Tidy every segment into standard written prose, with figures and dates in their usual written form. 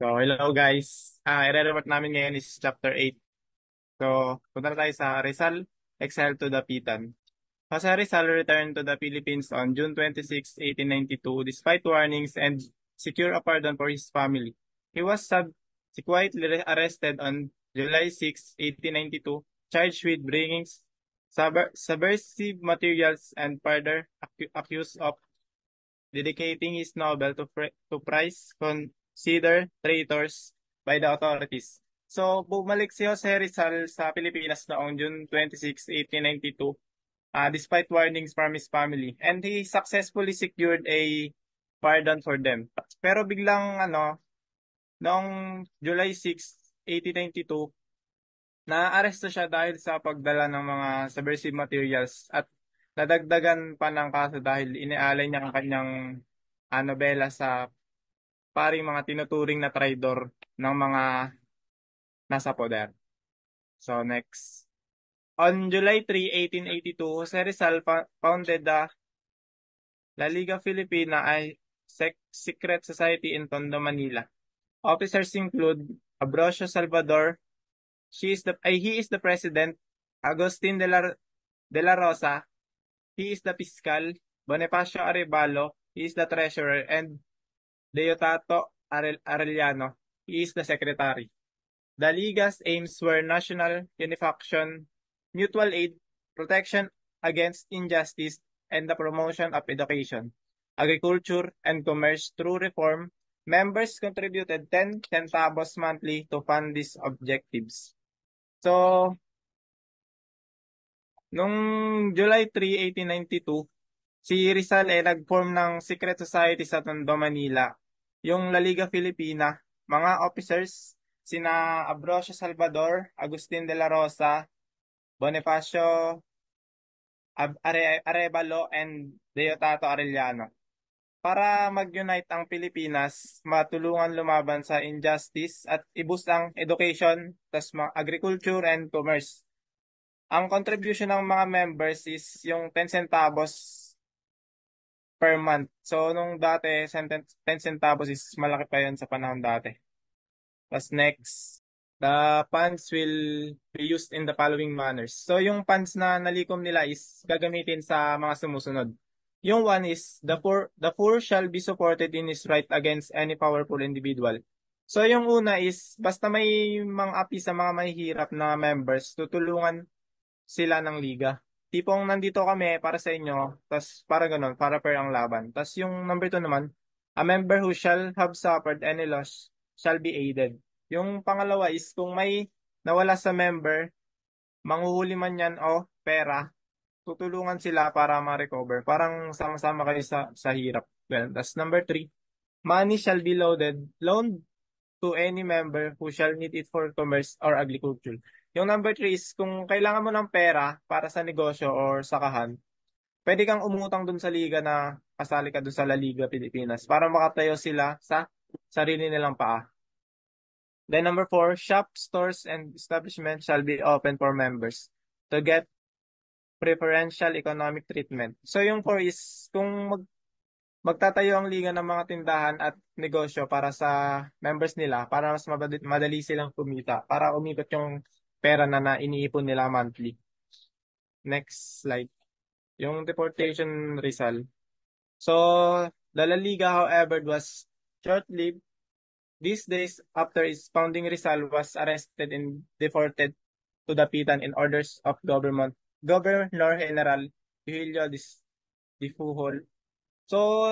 So, hello guys. I-report namin ngayon is chapter 8. So, punta na tayo sa Rizal, exiled to Dapitan. Jose Rizal returned to the Philippines on June 26, 1892, despite warnings and secure a pardon for his family. He was subsequently arrested on July 6, 1892, charged with bringing subversive materials and further accused of dedicating his novel to prize considered traitors by the authorities. So, bumalik si Jose Rizal sa Pilipinas noong June 26, 1892, despite warnings from his family. And he successfully secured a pardon for them. Pero biglang, noong July 6, 1892, naaresto siya dahil sa pagdala ng mga subversive materials at nadagdagan pa ng kaso dahil inialay niya ang kanyang nobela sa paring mga tinuturing na traidor ng mga nasa poder. So next. On July 3, 1882, Jose Rizal founded the La Liga Filipina, a secret society in Tondo, Manila. Officers include Ambrosio Salvador, he is the president; Agustin de la Rosa, he is the fiscal; Bonifacio Arevalo, he is the treasurer; and Deodato Arellano, he is the secretary. The Liga's aims were national unification, mutual aid, protection against injustice, and the promotion of education, agriculture, and commerce through reform. Members contributed 10 centavos monthly to fund these objectives. So, nung July 3, 1892, si Rizal nag-form ng secret society sa Tondo, Manila, yung La Liga Filipina. Mga officers, sina Ambrosio Salvador, Agustin de la Rosa, Bonifacio Arevalo, and Deodato Arellano. Para mag-unite ang Pilipinas, matulungan lumaban sa injustice at ibus ang education, tas agriculture and commerce. Ang contribution ng mga members is yung 10 centavos per month. So, nung dati, 10 centavos is malaki pa yun sa panahon dati. Tapos next, the funds will be used in the following manners. So, yung funds na nalikom nila is gagamitin sa mga sumusunod. Yung one is, the poor shall be supported in his right against any powerful individual. So, yung una is, basta may mga api sa mga mahihirap na members, tutulungan sila ng liga. Tipong nandito kami para sa inyo, tas para ganun, para fair ang laban. Tas yung number 2 naman, a member who shall have suffered any loss shall be aided. Yung pangalawa is kung may nawala sa member, manghuhuli man yan o pera, tutulungan sila para ma-recover. Parang sama-sama kayo sa hirap. Well, tas number 3, money shall be loaned to any member who shall need it for commerce or agriculture. Yung number 3 is kung kailangan mo ng pera para sa negosyo or sakahan, pwede kang umutang dun sa liga na kasali ka dun sa La Liga Pilipinas para makatayo sila sa sarili nilang paa. Then number 4, shops, stores, and establishments shall be open for members to get preferential economic treatment. So yung 4 is kung magtatayo ang liga ng mga tindahan at negosyo para sa members nila para mas madali silang kumita, para umikot yung pera na iniipon nila monthly. Next slide. Yung deportation Rizal. So, the La Liga, however, was short-lived. These days, after its founding, Rizal was arrested and deported to Dapitan in orders of Governor General Eugenio de Fujol. So,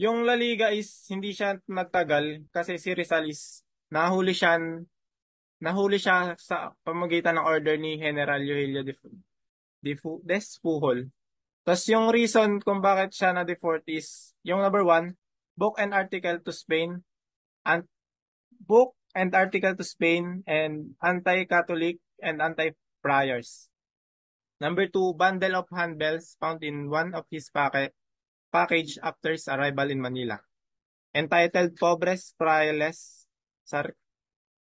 yung La Liga is hindi siya nagtagal kasi si Rizal is nahuli siya sa pamamagitan ng order ni General Eugenio Des Fujol. Tapos yung reason kung bakit siya na-deport is yung number 1, book and article to Spain, and book and article to Spain and anti-Catholic and anti-friars. Number 2, bundle of handbills found in one of his package after his arrival in Manila, entitled Pobres Frailes,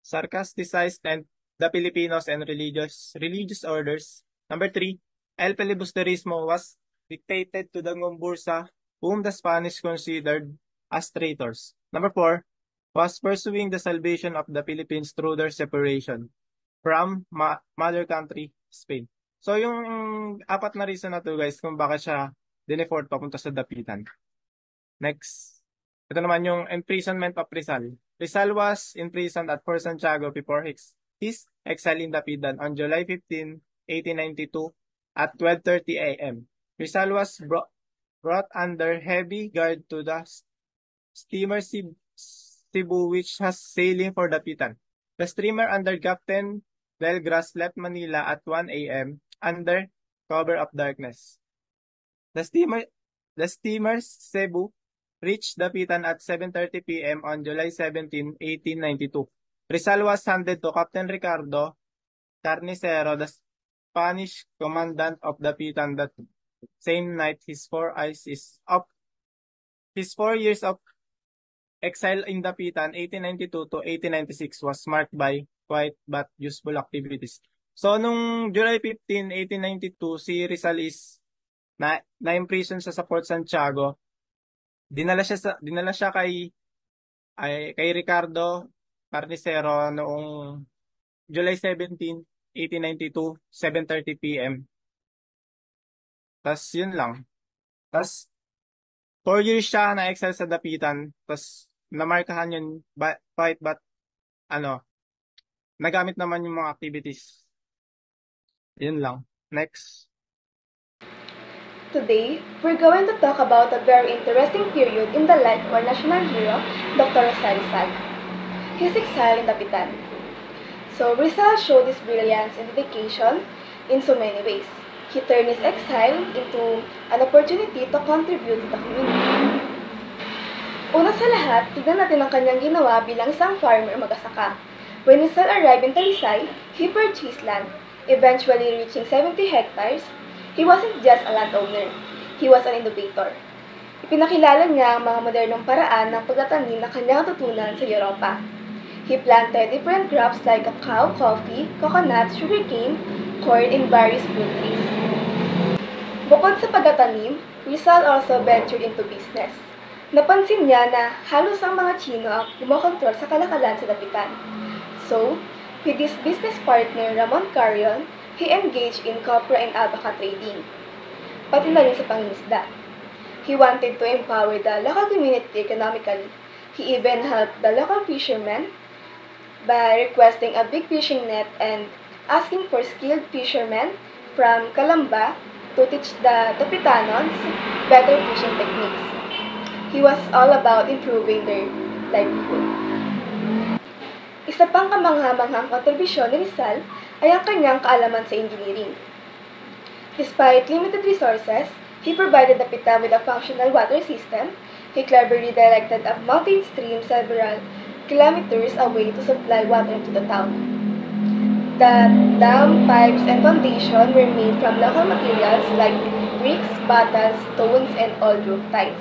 Sarcasticized and the Filipinos and religious orders. Number 3, El Filibusterismo was dictated to the Gombursa, whom the Spanish considered as traitors. Number 4, was pursuing the salvation of the Philippines through their separation from mother country, Spain. So yung apat na reason na to guys kung bakit siya dinefort papunta sa Dapitan. Next. Ito naman yung imprisonment of Rizal. Rizal was imprisoned at Fort Santiago before his exile in Dapitan on July 15, 1892 at 12:30 a.m. Rizal was brought under heavy guard to the steamer Cebu which has sailing for Dapitan. The steamer under Captain Delgras left Manila at 1 a.m. under cover of darkness. The steamer Cebu reached Dapitan at 7:30 p.m. on July 17, 1892. Rizal was handed to Captain Ricardo Carnicero, the Spanish commandant of Dapitan that same night. His 4 years of exile in Dapitan, 1892 to 1896, was marked by quiet but useful activities. So, nung July 15, 1892, si Rizal is na-imprison siya sa Fort Santiago. Dinala siya kay Ricardo Carnicero noong July 17, 1892, 7:30 p.m. Tas yun lang. Tas 4 years siya na-exile sa Dapitan. Tas namarkahan yun fight but nagamit naman yung mga activities. Yun lang. Next. Today, we're going to talk about a very interesting period in the life of our national hero, Dr. Jose Rizal. His exile in Dapitan. So Rizal showed his brilliance and dedication in so many ways. He turned his exile into an opportunity to contribute to the community. Una sa lahat, tignan natin ang kanyang ginawa bilang isang farmer mag-asaka. When Rizal arrived in Talisay, he purchased land, eventually reaching 70 hectares. He wasn't just a landowner, he was an innovator. Ipinakilala niya ang mga modernong paraan ng pagtatanim na kanyang natutunan sa Europa. He planted different crops like cacao, coffee, coconut, sugarcane, corn, and various fruit trees. Bukod sa pagtatanim, Rizal also ventured into business. Napansin niya na halos ang mga Chino ang kumokontrol sa kalakalan sa Dapitan. So, with his business partner Ramon Carrion, he engaged in copra and alpaca trading, pati na rin sa pangingisda. He wanted to empower the local community economically. He even helped the local fishermen by requesting a big fishing net and asking for skilled fishermen from Calamba to teach the Dapitanons better fishing techniques. He was all about improving their livelihood. Isa pang kamangha-manghang kontribusyon ni Rizal ay ang kanyang kaalaman sa engineering. Despite limited resources, he provided Dapitan with a functional water system. He cleverly directed a mountain stream several kilometers away to supply water to the town. The dam, pipes, and foundation were made from local materials like bricks, battles, stones, and old roof tiles.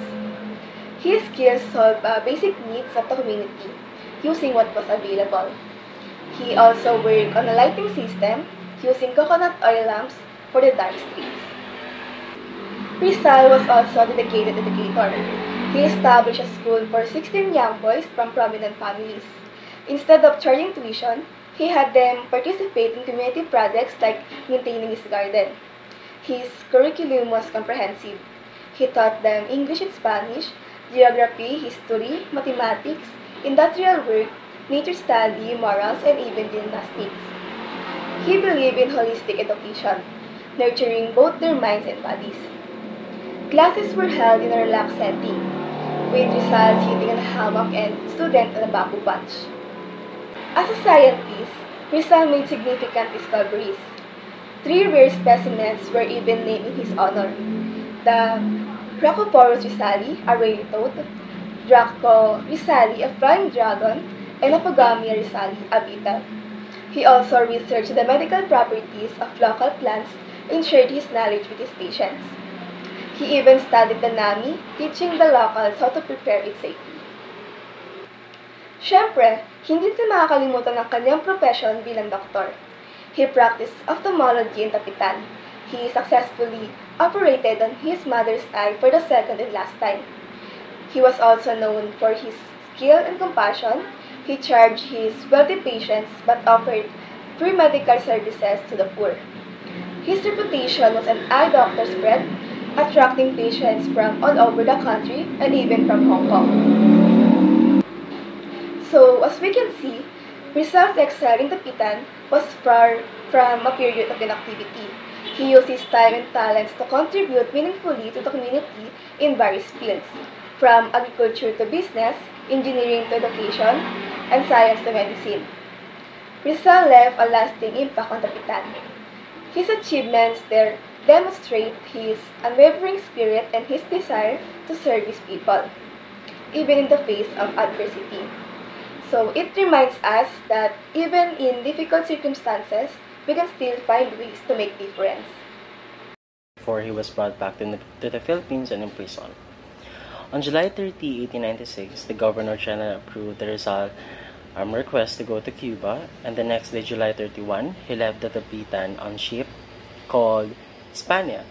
His skills solved basic needs of the community using what was available. He also worked on a lighting system using coconut oil lamps for the dark streets. Rizal was also a dedicated educator. He established a school for 16 young boys from prominent families. Instead of charging tuition, he had them participate in community projects like maintaining his garden. His curriculum was comprehensive. He taught them English and Spanish, geography, history, mathematics, industrial work, nature study, morals, and even gymnastics. He believed in holistic education, nurturing both their minds and bodies. Classes were held in a relaxed setting, with Rizal sitting in a hammock and students on a bamboo bench. As a scientist, Rizal made significant discoveries. 3 rare specimens were even named in his honor: the Rhacoporus rizali, a rare toad; Draco rizali, a flying dragon; and Apogamia rizali, a beetle. He also researched the medical properties of local plants and shared his knowledge with his patients. He even studied the nami, teaching the locals how to prepare it safely. Siyempre, hindi din makakalimutan ang kanyang profession bilang doktor. He practiced ophthalmology in Dapitan. He successfully operated on his mother's eye for the second and last time. He was also known for his skill and compassion, he charged his wealthy patients but offered free medical services to the poor. His reputation was an eye doctor spread, attracting patients from all over the country and even from Hong Kong. So, as we can see, Rizal's excel in Tapitan was far from a period of inactivity. He used his time and talents to contribute meaningfully to the community in various fields, from agriculture to business, engineering to education, and science to medicine. Rizal left a lasting impact on Tapitan. His achievements there demonstrate his unwavering spirit and his desire to serve his people, even in the face of adversity. So it reminds us that even in difficult circumstances, we can still find ways to make difference. Before he was brought back to the Philippines and imprisoned. On July 30, 1896, the Governor General approved the Rizal request to go to Cuba, and the next day, July 31, he left the Dapitan on ship called Hispania.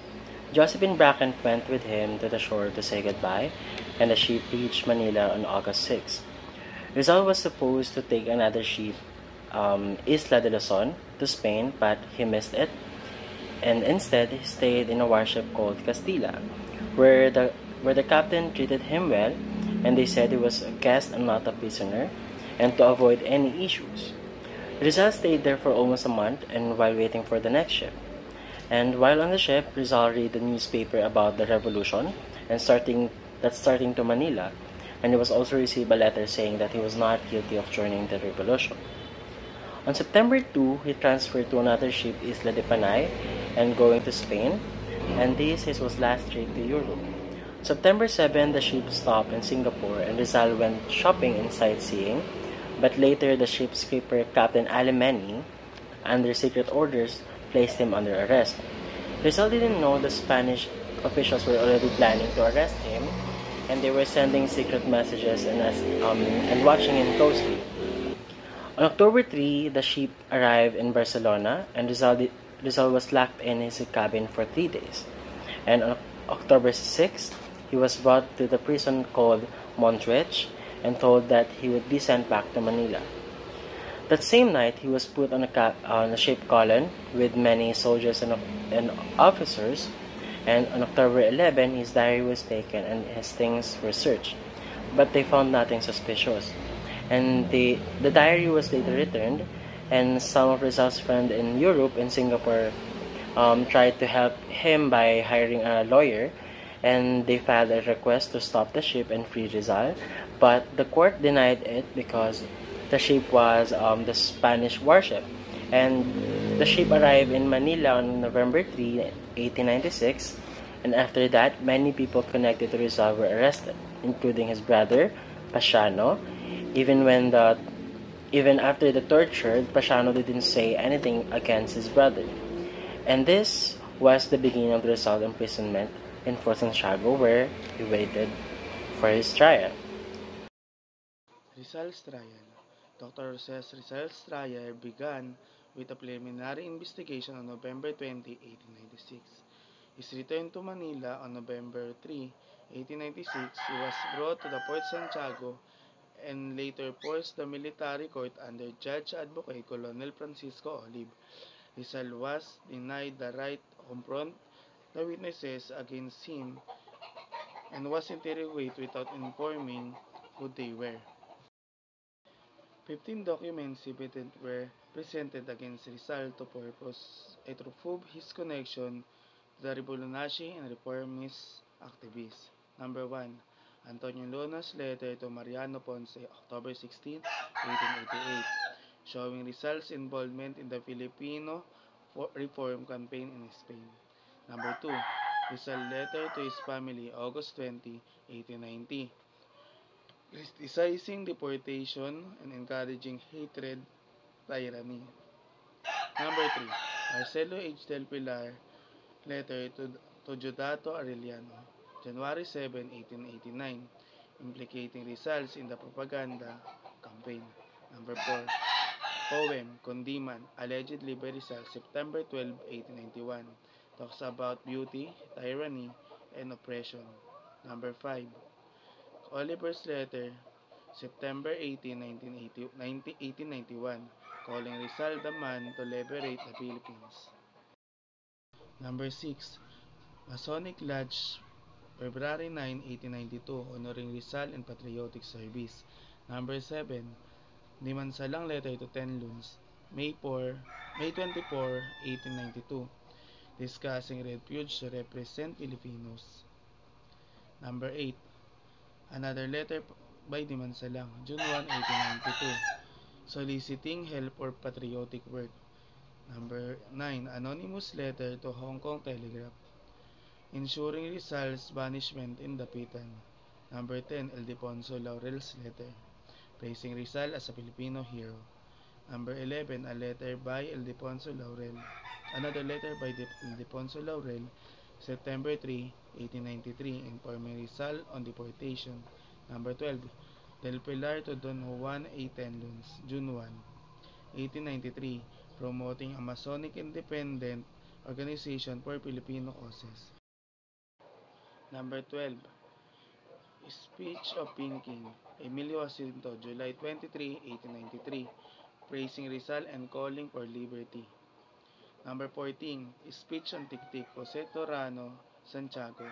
Josephine Bracken went with him to the shore to say goodbye, and the ship reached Manila on August 6. Rizal was supposed to take another ship, Isla de Luzon, to Spain, but he missed it, and instead he stayed in a warship called Castilla, where the captain treated him well, and they said he was a guest and not a prisoner, and to avoid any issues. Rizal stayed there for almost a month, and while waiting for the next ship. And while on the ship, Rizal read the newspaper about the revolution and starting to Manila, and he was also received a letter saying that he was not guilty of joining the revolution. On September 2, he transferred to another ship, Isla de Panay, and going to Spain, and this his was last trip to Europe. September 7, the ship stopped in Singapore, and Rizal went shopping and sightseeing, but later the ship's skipper, Captain Alemany, under secret orders, placed him under arrest. Rizal didn't know the Spanish officials were already planning to arrest him, and they were sending secret messages and watching him closely. On October 3, the ship arrived in Barcelona, and Rizal was locked in his cabin for 3 days. And on October 6, he was brought to the prison called Montjuich and told that he would be sent back to Manila. That same night, he was put on a ship column with many soldiers and officers, and on October 11, his diary was taken and his things were searched, but they found nothing suspicious. And the diary was later returned, and some of Rizal's friends in Europe and Singapore tried to help him by hiring a lawyer, and they filed a request to stop the ship and free Rizal, but the court denied it because the ship was the Spanish warship. And the ship arrived in Manila on November 3, 1896, and after that, many people connected to Rizal were arrested, including his brother, Pasiano. Even after the torture, Pasiano didn't say anything against his brother. And this was the beginning of Rizal's imprisonment in Fort Santiago, where he waited for his trial. Rizal's trial. Dr. Rizal's trial began with a preliminary investigation on November 20, 1896. His return to Manila on November 3, 1896, he was brought to the Fort Santiago and later forced the military court under Judge Advocate Colonel Francisco Olive. Rizal was denied the right to confront the witnesses against him and was interrogated without informing who they were. 15 documents were presented against Rizal to prove his connection to the Revolutionary and reformist activists. Number 1. Antonio Luna's letter to Mariano Ponce, October 16, 1888, showing Rizal's involvement in the Filipino reform campaign in Spain. Number 2. Rizal's letter to his family, August 20, 1890, criticizing deportation and encouraging hatred, tyranny. Number 3. Marcelo H. Del Pilar letter to Diodato Arellano, January 7, 1889, implicating Rizal in the propaganda campaign. Number 4. Poem, Condiman, allegedly by Rizal, September 12, 1891, talks about beauty, tyranny, and oppression. Number 5. Oliver's letter, September 18, 1891, calling Rizal the man to liberate the Philippines. Number 6. Masonic Lodge, February 9, 1892, honoring Rizal and patriotic service. Number 7. Dimansalang letter to Tenluns, May 24, 1892, discussing refuge to represent Filipinos. Number 8. Another letter by Dimansalang, June 1, 1892, soliciting help for patriotic work. Number 9. Anonymous letter to Hong Kong Telegraph, ensuring Rizal's banishment in Dapitan. Number 10. Ildefonso Laurel's letter, praising Rizal as a Filipino hero. Number 11. A letter by Ildefonso Laurel. Another letter by Ildefonso Laurel, September 3, 1893, informing Rizal on deportation. Number 12. Del Pilar to Don Juan A. Tenluns, June 1, 1893, promoting a Masonic independent organization for Filipino causes. Number 12. Speech of Pinking, Emilio Jacinto, July 23, 1893, praising Rizal and calling for liberty. Number 14. Speech on Tiktik, Jose Torano, Santiago,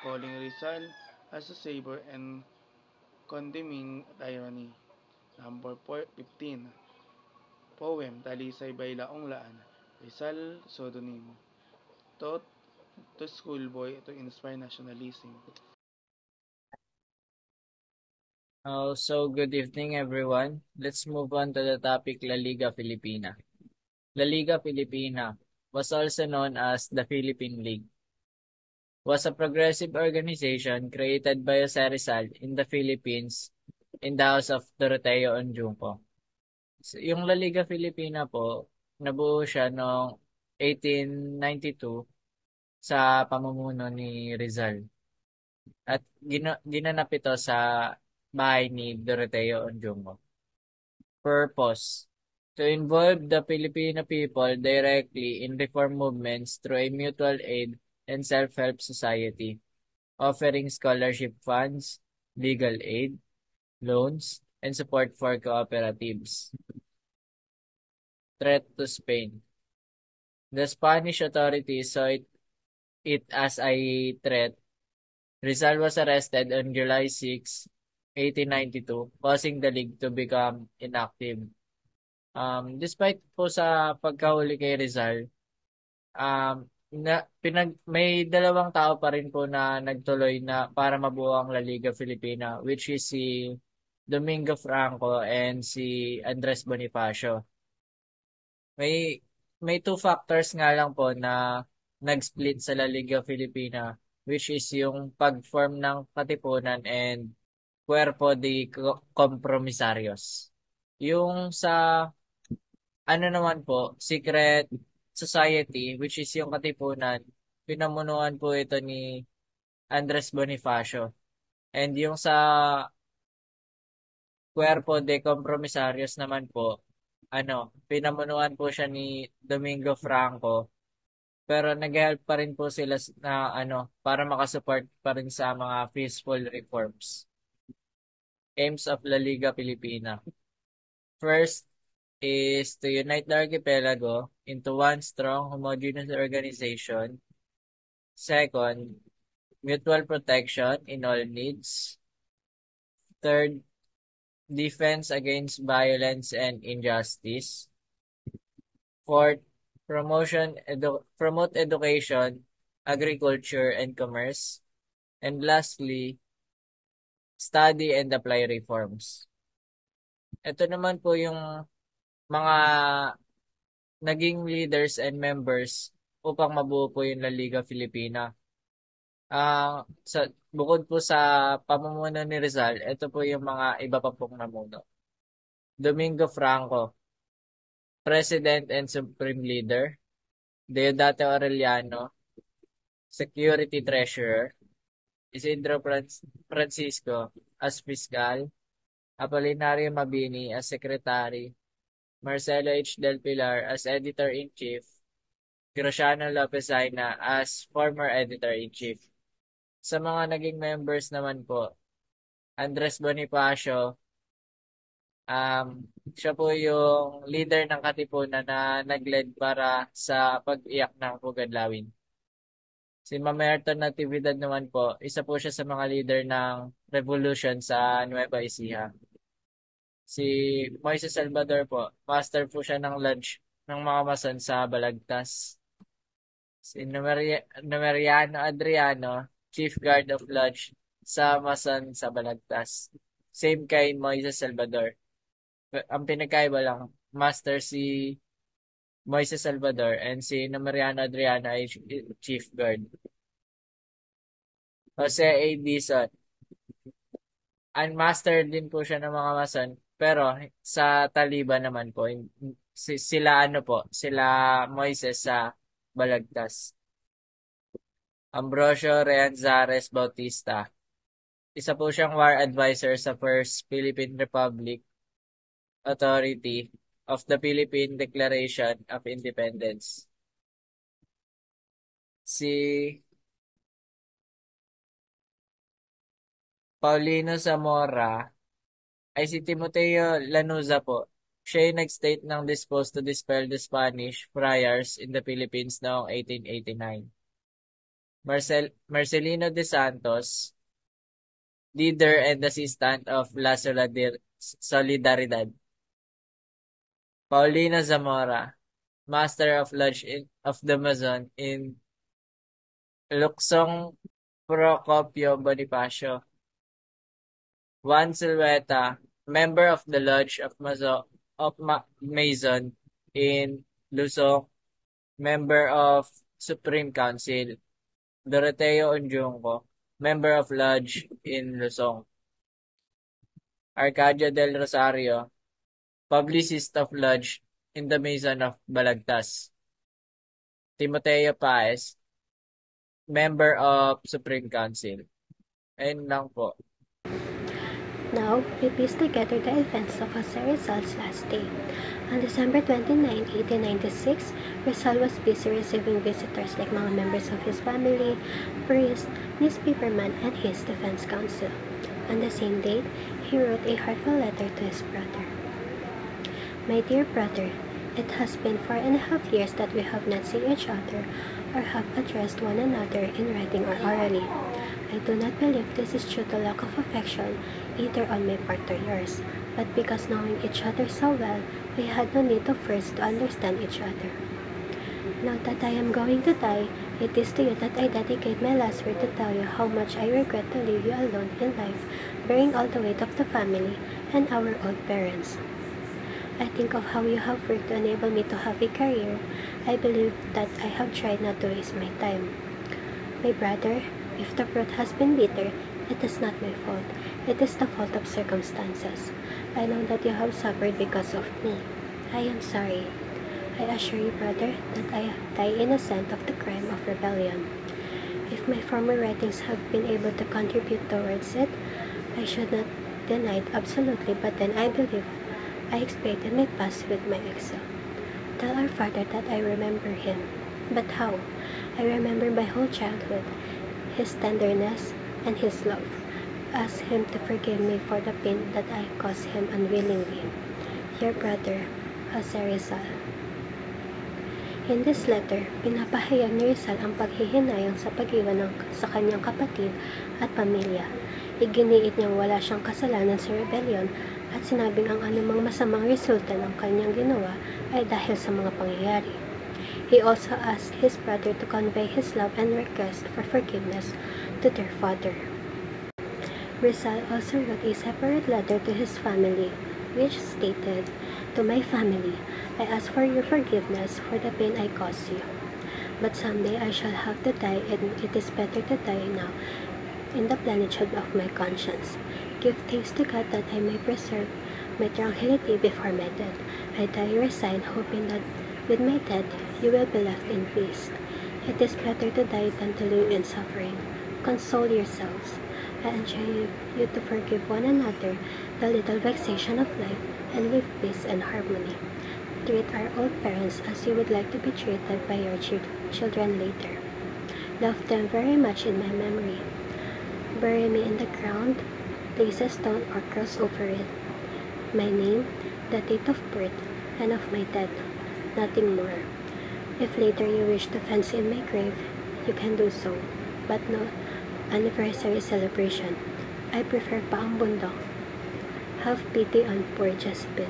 calling Rizal as a savior and condemning tyranny. Number 15. Poem, Talisay by Laong Laan, Rizal pseudonym, taught to schoolboy to inspire nationalism. So good evening everyone. Let's move on to the topic La Liga Filipina. La Liga Filipina was also known as the Philippine League. Was a progressive organization created by Jose Rizal in the Philippines in the house of Doroteo Onjungco. So, yung La Liga Filipina po, nabuo siya noong 1892 sa pamumuno ni Rizal. At ginanap ito sa bahay ni Doroteo Onjungco. Purpose: to involve the Filipino people directly in reform movements through a mutual aid and self-help society, offering scholarship funds, legal aid, loans, and support for cooperatives. Threat to Spain: the Spanish authorities saw it as a threat. Rizal was arrested on July 6, 1892, causing the League to become inactive. Despite po sa pagkahuli kay Rizal, may dalawang tao pa rin po na nagtuloy na para mabuo ang La Liga Filipina, which is si Domingo Franco and si Andres Bonifacio. May two factors nga lang po na nag-split sa La Liga Filipina, which is yung pag-form ng katipunan and Cuerpo de Compromisarios. Yung sa naman po, Secret Society, which is yung katipunan, pinamunuan po ito ni Andres Bonifacio. And yung sa Cuerpo de Compromisarios naman po, pinamunuan po siya ni Domingo Franco. Pero nag-help pa rin po sila na para makasupport pa rin sa mga peaceful reforms. Aims of La Liga Filipina. First is to unite the archipelago into one strong homogeneous organization. Second, mutual protection in all needs. Third, defense against violence and injustice. Fourth, promote education, agriculture, and commerce. And lastly, study and apply reforms. Ito naman po yung mga naging leaders and members upang mabuo po yung La Liga Filipina. Bukod po sa pamumuno ni Rizal, ito po yung mga iba pa pong namuno. Domingo Franco, President and Supreme Leader. Deodato Arellano, Security Treasurer. Isidro Francisco as Fiscal. Apolinario Mabini as Secretary. Marcelo H. Del Pilar as Editor-in-Chief. Graciano Lopez Aina as former Editor-in-Chief. Sa mga naging members naman po, Andres Bonifacio Siya po yung leader ng Katipunan na nag-led para sa pag-iyak ng Pugadlawin. Si Mamerto Natividad naman po, isa po siya sa mga leader ng revolution sa Nueva Ecija. Si Moises Salvador po, master po siya ng lodge ng mga Mason sa Balagtas. Si Numeriano Adriano, Chief Guard of Lodge sa Mason sa Balagtas. Same kay Moises Salvador. Ang pinagkaiba lang, master si Moises Salvador and si Numeriano Adriano ay Chief Guard. Jose A. Dizon, unmaster din po siya ng mga Mason, pero sa Taliban naman po, sila Moises sa Balagtas. Ambrosio Reanzares Bautista, isa po siyang war advisor sa First Philippine Republic Authority of the Philippine Declaration of Independence. Si Paulino Zamora ay si Timoteo Lanuza po. Siya yung nag-state ng disposed to dispel the Spanish friars in the Philippines noong 1889. Marcelino de Santos, leader and assistant of La Solidaridad. Paulino Zamora, master of lodge of the Mason in Luxong Procopio Bonifacio. Juan Silueta, member of the Lodge of Mason in Luzon, member of Supreme Council. Doroteo Onjungco, member of Lodge in Luzon. Arcadio del Rosario, publicist of Lodge in the Mason of Balagtas. Timoteo Paez, member of Supreme Council. Ayun lang po. Now, we piece together the events of Jose Rizal's last day. On December 29, 1896, Rizal was busy receiving visitors like mga members of his family, priests, newspapermen, and his defense counsel. On the same date, he wrote a heartfelt letter to his brother. My dear brother, it has been 4.5 years that we have not seen each other or have addressed one another in writing or orally. I do not believe this is due to lack of affection, either on my part or yours, but because knowing each other so well, we had no need of first to understand each other. Now that I am going to die, it is to you that I dedicate my last word to tell you how much I regret to leave you alone in life, bearing all the weight of the family and our old parents. I think of how you have worked to enable me to have a career. I believe that I have tried not to waste my time. My brother, if the fruit has been bitter, it is not my fault. It is the fault of circumstances. I know that you have suffered because of me. I am sorry. I assure you, brother, that I die innocent of the crime of rebellion. If my former writings have been able to contribute towards it, I should not deny it absolutely, but then I believe I expiated my past with my exile. Tell our father that I remember him. But how? I remember my whole childhood, his tenderness, and his love. Ask him to forgive me for the pain that I caused him unwillingly. Your brother, Jose Rizal. In this letter, pinapahayag ni Rizal ang paghihinayang sa pag-iwan sa kanyang kapatid at pamilya. Iginiit niyang wala siyang kasalanan sa rebellion at sinabing ang anumang masamang resulta ng kanyang ginawa ay dahil sa mga pangyayari. He also asked his brother to convey his love and request for forgiveness to their father. Rizal also wrote a separate letter to his family, which stated, "To my family, I ask for your forgiveness for the pain I caused you. But someday I shall have to die, and it is better to die now in the plenitude of my conscience. Give thanks to God that I may preserve my tranquility before my death. I die resigned, hoping that with my death you will be left in peace. It is better to die than to live in suffering. Console yourselves. I enjoin you to forgive one another the little vexation of life and live peace and harmony. Treat our old parents as you would like to be treated by your children later. Love them very much in my memory. Bury me in the ground, place a stone or cross over it. my name, the date of birth, and of my death, nothing more. If later you wish to fence in my grave, you can do so, but no anniversary celebration. I prefer Paang Bundok. Have pity on poor Jespin.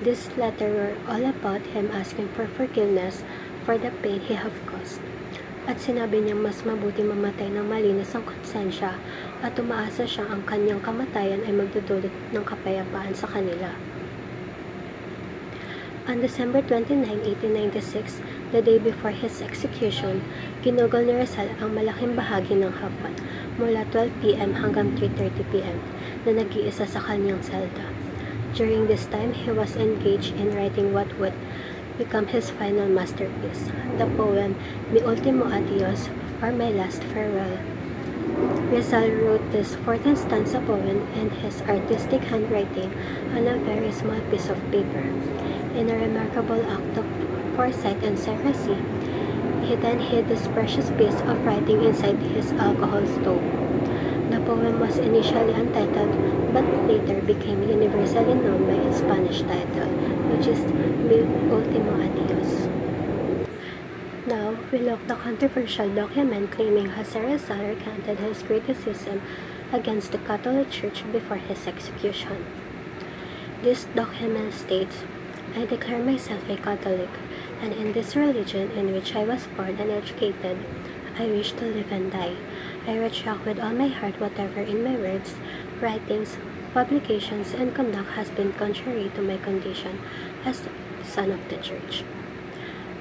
This letter were all about him asking for forgiveness for the pain he have caused. At sinabi niyang mas mabuti mamatay ng malinis ang konsensya at umaasa siya ang kanyang kamatayan ay magdudulot ng kapayapaan sa kanila. On December 29, 1896, the day before his execution, ginugol ni Rizal ang malaking bahagi ng hapon mula 12 p.m. hanggang 3:30 p.m. na nag-iisa sa kanyang selda. During this time, he was engaged in writing what would become his final masterpiece, the poem Mi Ultimo Adios, or My Last Farewell. Rizal wrote this 14th stanza poem in his artistic handwriting on a very small piece of paper. In a remarkable act of foresight and secrecy, he then hid this precious piece of writing inside his alcohol stove. The poem was initially untitled, but later became universally known by its Spanish title, which is Mi Ultimo Adios. Now, we look the controversial document claiming Jose Rizal recanted his criticism against the Catholic Church before his execution. This document states, I declare myself a Catholic, and in this religion in which I was born and educated, I wish to live and die. I retract with all my heart whatever in my words, writings, publications, and conduct has been contrary to my condition as the son of the Church.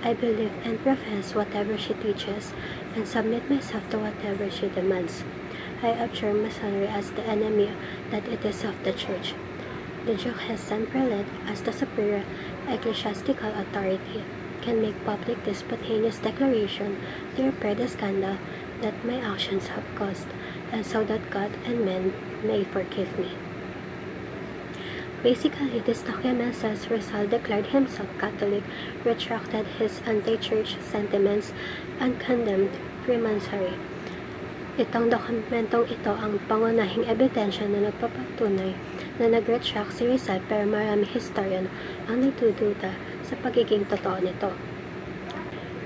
I believe and profess whatever she teaches, and submit myself to whatever she demands. I abjure Masonry as the enemy that it is of the Church. The diocesan prelate, as the superior ecclesiastical authority, can make public this spontaneous declaration to repair the scandal that my actions have caused, and so that God and men may forgive me. Basically, this document says Rizal declared himself Catholic, retracted his anti-church sentiments, and condemned Freemasonry. Itong dokumentong ito ang pangunahing ebidensya na nagpapatunay na nag-retract si Rizal, pero marami historian ang nagdududa sa pagiging totoo nito.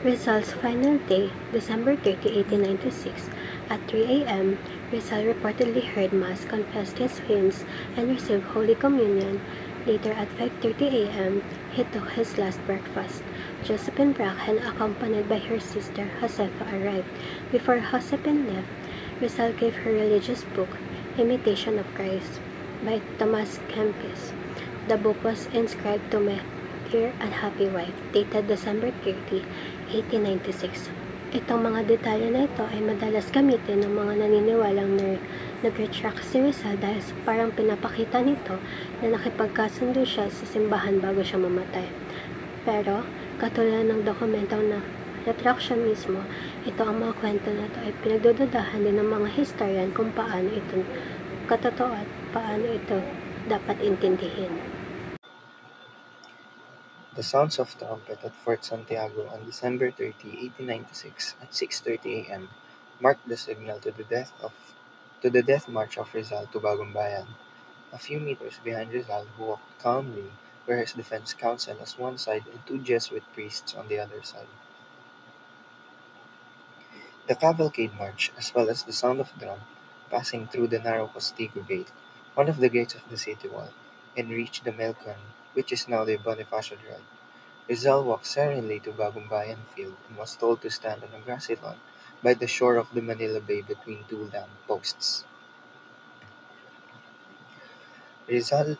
Rizal's final day, December 30, 1896, at 3 a.m., Rizal reportedly heard Mass, confessed his sins, and received Holy Communion. Later at 5:30 a.m., he took his last breakfast. Josephine Bracken, accompanied by her sister Josefa, arrived. Before Josephine left, Rizal gave her religious book, Imitation of Christ, by Thomas Kempis. The book was inscribed to my dear and happy wife, dated December 30, 1896. Itong mga detalye na ito ay madalas gamitin ng mga naniniwalang nag-retract si Rizal dahil parang pinapakita nito na nakipagkasundo siya sa simbahan bago siya mamatay. Pero, katulad ng dokumentong na retraction mismo, ito ang mga kwento na ito ay pinagdududahan din ng mga historian kung paano ito katotoo at paano ito dapat intindihin. The sounds of trumpet at Fort Santiago on December 30, 1896 at 6:30 a.m. marked the signal to the death march of Rizal to Bagong Bayan. A few meters behind Rizal, who walked calmly, were his defense counsel on one side and two Jesuit priests on the other side. The cavalcade marched, as well as the sound of drum, passing through the narrow Postigo Gate, one of the gates of the city wall, and reached the Melcon, which is now the Bonifacio Drive. Rizal walked serenely to Bagong Bayan Field and was told to stand on a grassy lawn by the shore of the Manila Bay between two lamp posts. Rizal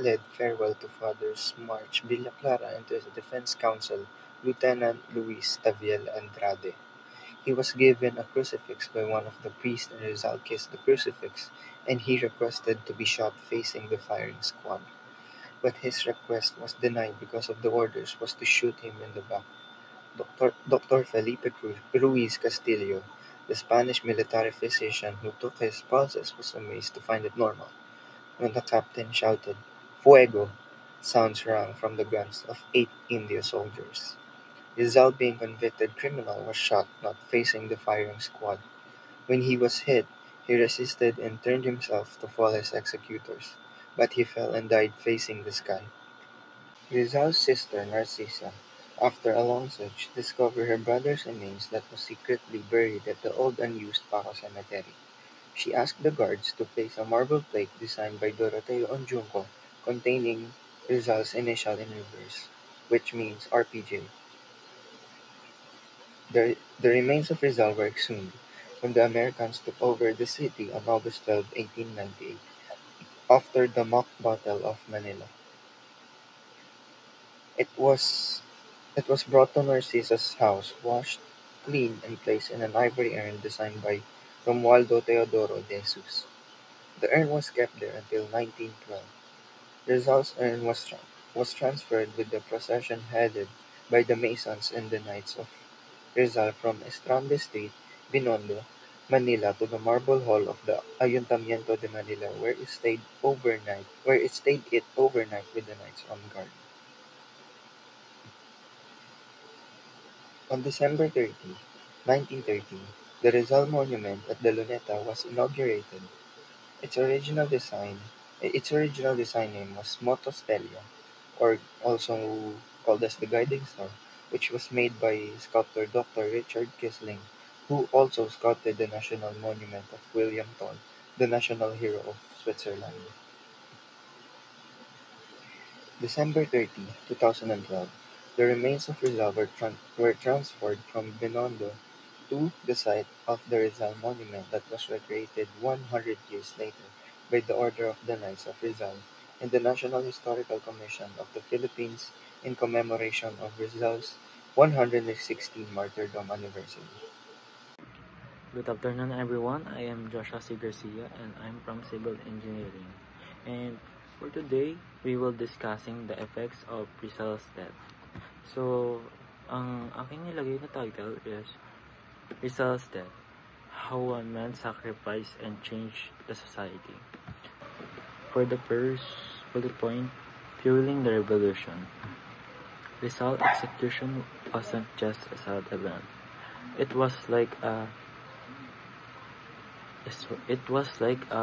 led farewell to Fathers March Villaclara and to his defense counsel, Lieutenant Luis Taviel Andrade. He was given a crucifix by one of the priests, and Rizal kissed the crucifix, and he requested to be shot facing the firing squad. But his request was denied because of the orders was to shoot him in the back. Dr. Felipe Ruiz Castillo, the Spanish military physician who took his pulses, was amazed to find it normal. When the captain shouted, "Fuego!" sounds rang from the guns of 8 Indio soldiers. Rizal, being convicted criminal, was shot, not facing the firing squad. When he was hit, he resisted and turned himself to follow his executors. but he fell and died facing the sky. Rizal's sister Narcissa, after a long search, discovered her brother's remains that was secretly buried at the old unused Paco cemetery. She asked the guards to place a marble plate designed by Doroteo Onjunco containing Rizal's initial in reverse, which means RPG. The remains of Rizal were exhumed when the Americans took over the city on August 12, 1898, after the mock Battle of Manila. It was it was brought to Narcissa's house, washed, cleaned, and placed in an ivory urn designed by Romualdo Teodoro de Jesus. The urn was kept there until 1912. Rizal's urn was transferred with the procession headed by the Masons and the Knights of Rizal from Estranda State, Binondo, Manila to the Marble Hall of the Ayuntamiento de Manila where it stayed overnight with the Knights on guard. On December 30, 1913, the Rizal Monument at the Luneta was inaugurated. Its original design its original design name was Motostelia, or also called as the Guiding Star, which was made by sculptor Doctor Richard Kisling, who also sculpted the national monument of William Tell, the national hero of Switzerland. December 30, 2012, the remains of Rizal were transferred from Binondo to the site of the Rizal Monument that was recreated 100 years later by the Order of the Knights of Rizal and the National Historical Commission of the Philippines in commemoration of Rizal's 116th martyrdom anniversary. Good afternoon, everyone. I am Joshua C. Garcia, and I'm from Civil Engineering. And for today, we will discussing the effects of Rizal's death. So, ang aking nilagay na title is Rizal's death: How one man sacrificed and changed the society. For the first bullet point, fueling the revolution. Rizal's execution wasn't just a sad event. It was like a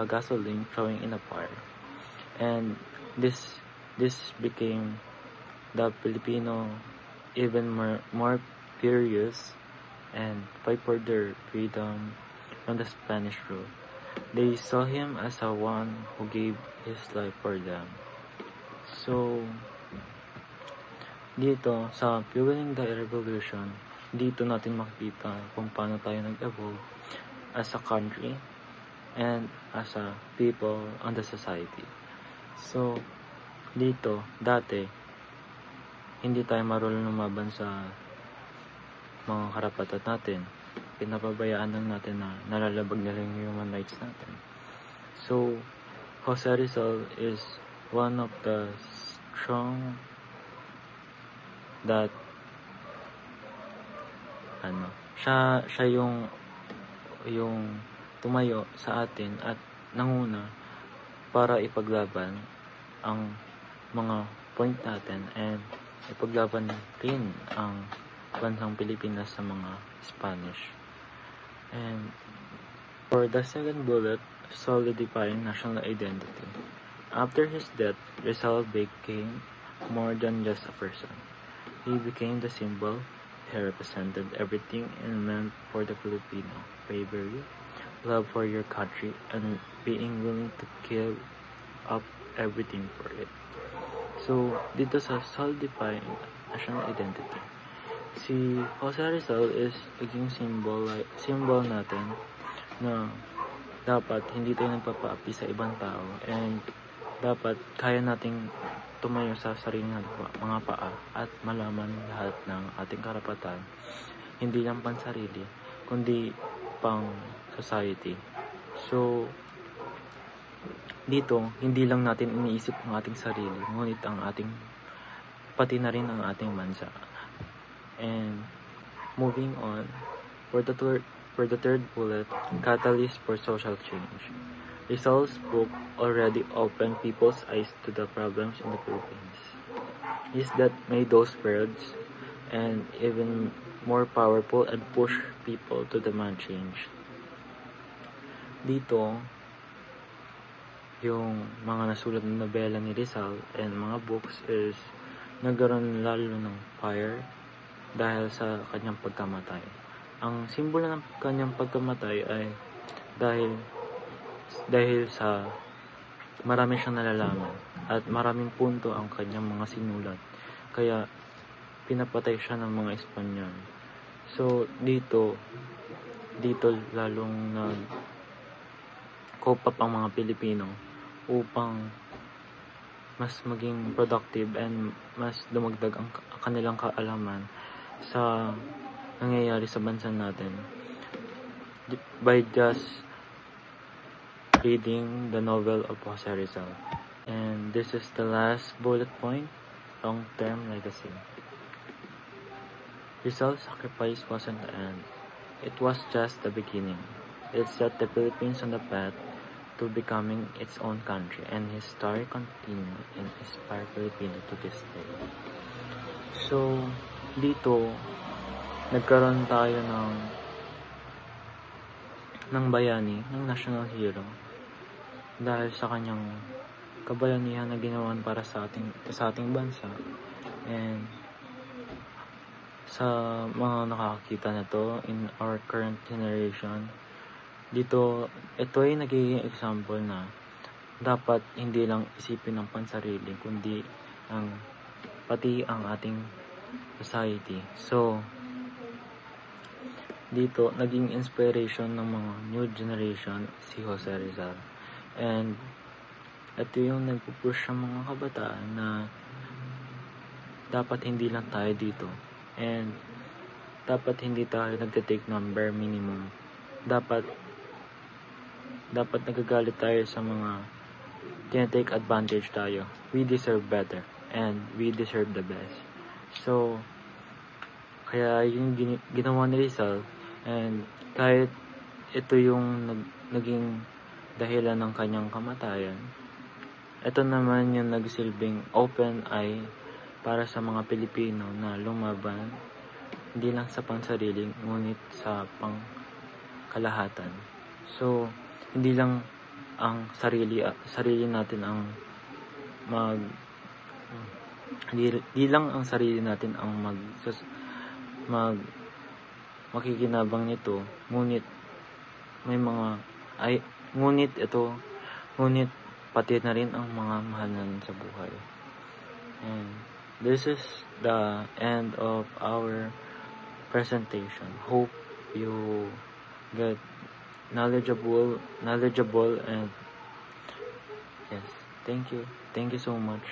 gasoline throwing in a fire, and this became the Filipino even more furious and fight for their freedom from the Spanish rule. They saw him as a one who gave his life for them. So dito sa Fueling the Revolution, dito natin makikita kung paano tayo nag-evolve as a country and as a people on the society. So, dito, dati, hindi tayo marunong lumaban sa mga karapatan natin. Pinapabayaan lang natin na nalalabag na rin yung human rights natin. So, Jose Rizal is one of the strong that siya yung tumayo sa atin at nanguna para ipaglaban ang mga point natin and ipaglaban rin ang bansang Pilipinas sa mga Spanish. And for the second bullet, solidifying national identity. After his death, Rizal became more than just a person. He became the symbol. He represented everything and meant for the Filipino: bravery, love for your country, and being willing to give up everything for it. So, dito sa solidifying national identity, si Jose Rizal is naging symbol natin na dapat hindi tayo nagpapaapi sa ibang tao and dapat kaya nating tumayo sa sariling mga paa at malaman lahat ng ating karapatan, hindi lang pansarili kundi pang society. So dito hindi lang natin iniisip ang ating sarili, ngunit ang ating pati na rin ang ating bansa. And moving on, for the third bullet, catalyst for social change. Rizal's book already opened people's eyes to the problems in the Philippines. His death made those words and even more powerful and push people to demand change. Dito, yung mga nasulat na nobela ni Rizal and mga books is nagkaroon lalo ng fire dahil sa kanyang pagkamatay. Ang simbolo ng kanyang pagkamatay ay dahil sa marami siyang nalalaman at maraming punto ang kanyang mga sinulat. Kaya pinapatay siya ng mga Espanyol. So dito lalong nag-cope up ang mga Pilipino upang mas maging productive and mas dumagdag ang kanilang kaalaman sa nangyayari sa bansa natin by just reading the novel of Jose Rizal. And this is the last bullet point, long-term legacy. Rizal's sacrifice wasn't the end. It was just the beginning. It set the Philippines on the path to becoming its own country, and his story continued and inspired Filipino to this day. So, dito, nagkaroon tayo ng bayani, ng national hero, dahil sa kanyang kabayanihan na ginawan para sa ating bansa, and sa mga nakakakita na to in our current generation, dito, ito ay nagiging example na dapat hindi lang isipin ng pansarili, kundi pati ang ating society. So, dito, naging inspiration ng mga new generation si Jose Rizal. And ito yung nagpupush sa mga kabataan na dapat hindi lang tayo dito. And dapat hindi tayo nagte-take number minimum. Dapat nagagalit tayo sa mga tinatake advantage tayo. We deserve better and we deserve the best. So, kaya yung ginawa ni Rizal, and kahit ito yung naging dahilan ng kanyang kamatayan, ito naman yung nagsilbing open eye para sa mga Pilipino na lumaban hindi lang sa pansarili ngunit sa pangkalahatan. So, hindi lang ang sarili natin ang hindi lang ang sarili natin ang makikinabang nito, ngunit pati na rin ang mga mahal natin sa buhay. And this is the end of our presentation. Hope you get knowledgeable and yes, thank you so much.